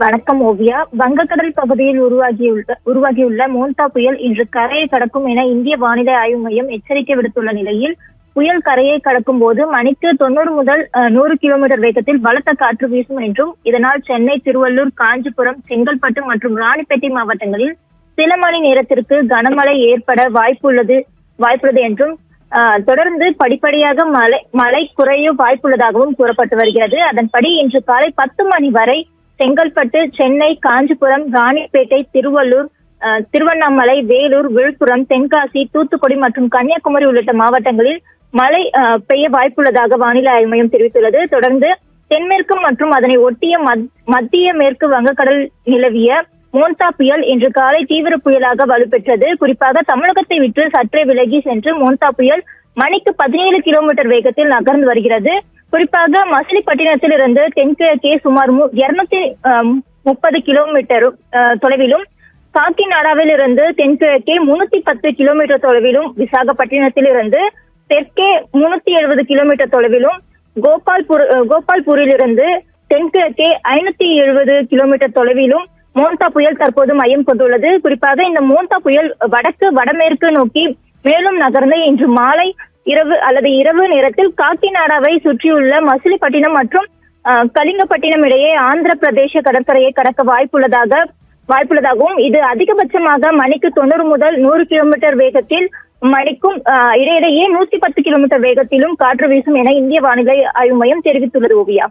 வணக்கம் ஓவியா. வங்கக்கடல் பகுதியில் உருவாகியுள்ள மோந்தா புயல் இன்று கரையை கடக்கும் என இந்திய வானிலை ஆய்வு மையம் எச்சரிக்கை விடுத்துள்ள நிலையில், புயல் கரையை கடக்கும் போது மணிக்கு 90 முதல் 100 கிலோமீட்டர் வேகத்தில் பலத்த காற்று வீசும் என்றும், இதனால் சென்னை, திருவள்ளூர், காஞ்சிபுரம், செங்கல்பட்டு மற்றும் ராணிப்பேட்டை மாவட்டங்களில் சில மணி நேரத்திற்கு கனமழை ஏற்பட வாய்ப்புள்ளது என்றும், தொடர்ந்து படிப்படியாக மழை குறைய வாய்ப்புள்ளதாகவும் கூறப்பட்டு வருகிறது. அதன்படி இன்று காலை 10 மணி வரை செங்கல்பட்டு, சென்னை, காஞ்சிபுரம், ராணிப்பேட்டை, திருவள்ளூர், திருவண்ணாமலை, வேலூர், விழுப்புரம், தென்காசி, தூத்துக்குடி மற்றும் கன்னியாகுமரி உள்ளிட்ட மாவட்டங்களில் மழை பெய்ய வாய்ப்புள்ளதாக வானிலை ஆய்வு மையம் தெரிவித்துள்ளது. தொடர்ந்து தென்மேற்கு மற்றும் அதனை ஒட்டிய மத்திய மேற்கு வங்கக்கடல் நிலவிய மோந்தா புயல் இன்று காலை தீவிர புயலாக வலுப்பெற்றது. குறிப்பாக தமிழகத்தை விட்டு சற்றே விலகி சென்று மோந்தா புயல் மணிக்கு 17 கிலோமீட்டர் வேகத்தில் நகர்ந்து வருகிறது. குறிப்பாக மசிலிப்பட்டினத்தில் இருந்து தென்கிழக்கே சுமார் 230 கிலோமீட்டர் தொலைவிலும், காக்கிநாடாவில் இருந்து தென்கிழக்கே 310 கிலோமீட்டர் தொலைவிலும், விசாகப்பட்டினத்தில் இருந்து தெற்கே 370 கிலோமீட்டர் தொலைவிலும், கோபால்பூரில் இருந்து தென்கிழக்கே 570 கிலோமீட்டர் தொலைவிலும் மோந்தா புயல் தற்போது மையம் கொண்டுள்ளது. குறிப்பாக இந்த மோந்தா புயல் வடமேற்கு நோக்கி மேலும் நகர்ந்து இன்று மாலை இரவு நேரத்தில் காக்கிநாடாவை சுற்றியுள்ள மசிலிப்பட்டினம் மற்றும் கலிங்கப்பட்டினம் இடையே ஆந்திர பிரதேச கடற்கரையை கடக்க வாய்ப்புள்ளதாகவும், இது அதிகபட்சமாக மணிக்கு 90 முதல் 100 கிலோமீட்டர் வேகத்தில், மணிக்கும் இடையிடையே 110 கிலோமீட்டர் வேகத்திலும் காற்று வீசும் என இந்திய வானிலை ஆய்வு மையம் தெரிவித்துள்ளது. ஓவியா.